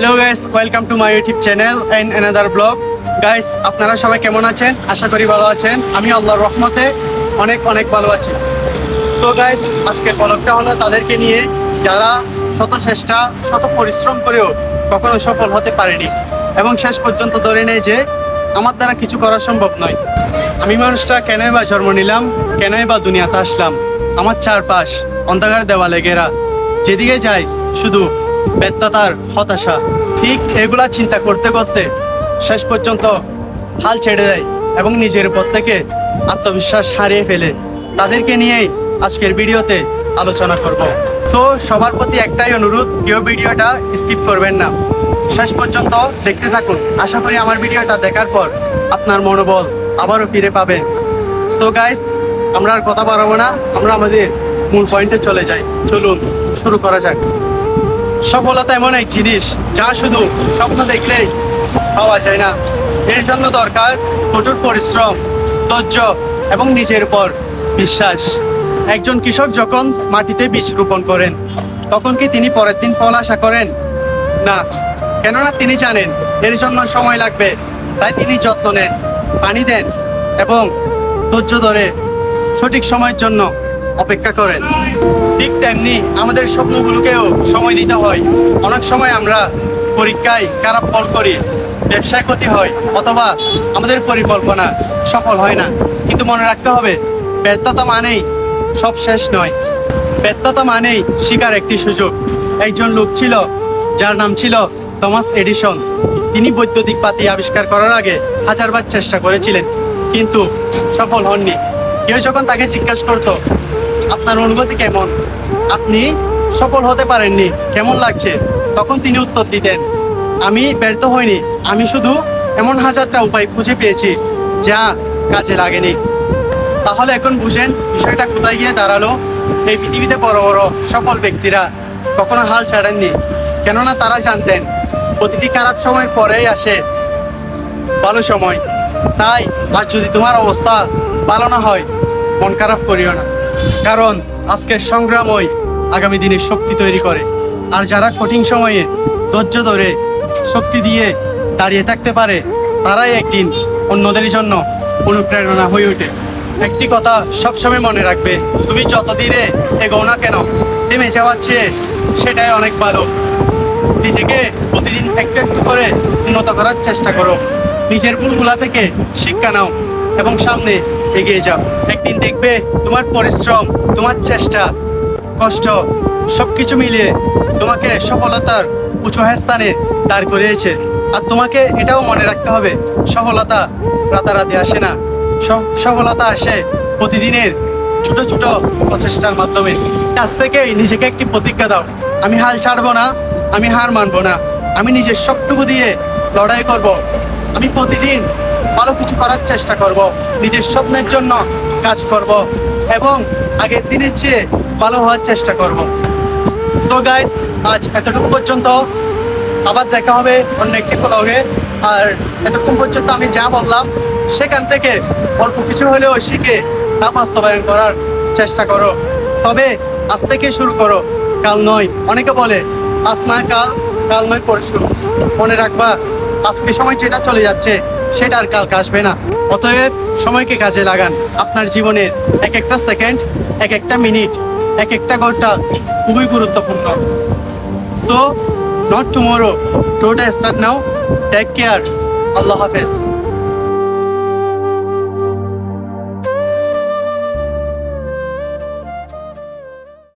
Hello guys, welcome to my YouTube channel and another blog. Guys, আপনারা সবাই কেমন আছেন? আশা করি ভালো আছেন। আমি আল্লাহর রহমতে অনেক অনেক ভালো আছি। সো গাইস, আজকের ব্লগটা হলো তাদেরকে নিয়ে যারা শত চেষ্টা শত পরিশ্রম করেও কখনো সফল হতে পারেনি এবং শেষ পর্যন্ত ধরে নেয় যে আমার দ্বারা কিছু করা সম্ভব নয়। আমি মানুষটা কেনই বা জন্ম নিলাম, কেনই বা দুনিয়াতে আসলাম? আমার চারপাশ অন্ধকার দেওয়ালে ঘেরা, যেদিকে যাই শুধু ব্যর্থতার হতাশা। ঠিক এগুলা চিন্তা করতে করতে শেষ পর্যন্ত হাল ছেড়ে দেয় এবং নিজের উপর থেকে আত্মবিশ্বাস হারিয়ে ফেলে। তাদেরকে নিয়েই আজকের ভিডিওতে আলোচনা করব। সো সবার প্রতি একটাই অনুরোধ, কেউ ভিডিওটা স্কিপ করবেন না, শেষ পর্যন্ত দেখতে থাকুন। আশা করি আমার ভিডিওটা দেখার পর আপনার মনোবল আবারও ফিরে পাবেন। সো গাইস, আমরা আর কথা বাড়াবো না, আমরা আমাদের মূল পয়েন্টে চলে যাই। চলুন শুরু করা যাক। সফলতা এমন এক জিনিস যা শুধু স্বপ্ন দেখলেই পাওয়া যায় না। এর জন্য দরকার কঠোর পরিশ্রম, ধৈর্য এবং নিজের উপর বিশ্বাস। একজন কৃষক যখন মাটিতে বীজ রোপণ করেন, তখন কি তিনি পরের দিন ফল আশা করেন? না, কেননা তিনি জানেন এর জন্য সময় লাগবে। তাই তিনি যত্ন নেন, পানি দেন এবং ধৈর্য ধরে সঠিক সময়ের জন্য অপেক্ষা করেন। ঠিক তেমনি আমাদের স্বপ্নগুলোকেও সময় দিতে হয়। অনেক সময় আমরা পরীক্ষায় খারাপ ফল করি, ব্যবসায় ক্ষতি হয়, অথবা আমাদের পরিকল্পনা সফল হয় না। কিন্তু মনে রাখতে হবে, ব্যর্থতা মানেই সব শেষ নয়। ব্যর্থতা মানেই শিকার একটি সুযোগ। একজন লোক ছিল যার নাম ছিল থমাস এডিসন। তিনি বৈদ্যুতিক বাতি আবিষ্কার করার আগে হাজারবার চেষ্টা করেছিলেন, কিন্তু সফল হননি। কেউ যখন তাকে জিজ্ঞাসা করতো, আপনার অনুভূতি কেমন, আপনি সফল হতে পারেননি, কেমন লাগছে? তখন তিনি উত্তর দিতেন, আমি ব্যর্থ হইনি, আমি শুধু এমন হাজারটা উপায় খুঁজে পেয়েছি যা কাজে লাগেনি। তাহলে এখন বুঝেন বিষয়টা কোথায় গিয়ে দাঁড়ালো। এই পৃথিবীতে বড় বড় সফল ব্যক্তিরা কখনো হাল ছাড়েননি, কেননা তারা জানতেন প্রতিটি খারাপ সময়ের পরেই আসে ভালো সময়। তাই আজ যদি তোমার অবস্থা ভালো না হয়, মন খারাপ করিও না, কারণ আজকের সংগ্রামই আগামী দিনের শক্তি তৈরি করে। আর যারা কঠিন সময়ে ধৈর্য ধরে শক্তি দিয়ে দাঁড়িয়ে থাকতে পারে, তারাই একদিন অন্যদের জন্য অনুপ্রেরণা হয়ে ওঠে। একটি কথা সবসময় মনে রাখবে, তুমি যত ধীরে এগোও না কেন, থেমে যাওয়ার চেয়ে সেটাই অনেক ভালো। নিজেকে প্রতিদিন একটু একটু করে উন্নত করার চেষ্টা করো, নিজের ভুলগুলা থেকে শিক্ষা নাও এবং সামনে এগিয়ে যাও। একদিন দেখবে তোমার পরিশ্রম, তোমার চেষ্টা, কষ্ট সবকিছু মিলিয়ে তোমাকে সফলতার উঁচু স্থানে দাঁড় করিয়েছে। আর তোমাকে এটাও মনে রাখতে হবে, সফলতা রাতারাতি আসে না। সফলতা আসে প্রতিদিনের ছোট ছোট প্রচেষ্টার মাধ্যমে। আজ থেকেই নিজেকে একটি প্রতিজ্ঞা দাও, আমি হাল ছাড়বো না, আমি হার মানবো না, আমি নিজের সবটুকু দিয়ে লড়াই করব। আমি প্রতিদিন ভালো কিছু করার চেষ্টা করব, নিজের স্বপ্নের জন্য কাজ করব এবং আগের দিনের চেয়ে ভালো হওয়ার চেষ্টা করব। সো গাইস, আজ এতটুকু পর্যন্ত। আবার দেখা হবে অন্য একটি ব্লগে। আর এতক্ষণ পর্যন্ত আমি যা বললাম সেখান থেকে অল্প কিছু হলেও শিখে তা বাস্তবায়ন করার চেষ্টা করো। তবে আজ থেকে শুরু করো, কাল নয়। অনেকে বলে আজ না কাল, কাল নয় পরশু। মনে রাখবা, আজকে সময় যেটা চলে যাচ্ছে সেটা আর কালকে আসবে না। অতএব সময়কে কাজে লাগান। আপনার জীবনের এক একটা সেকেন্ড, এক একটা মিনিট, এক একটা ঘন্টা খুবই গুরুত্বপূর্ণ। So not tomorrow, today start now. Take care. Allah Hafiz.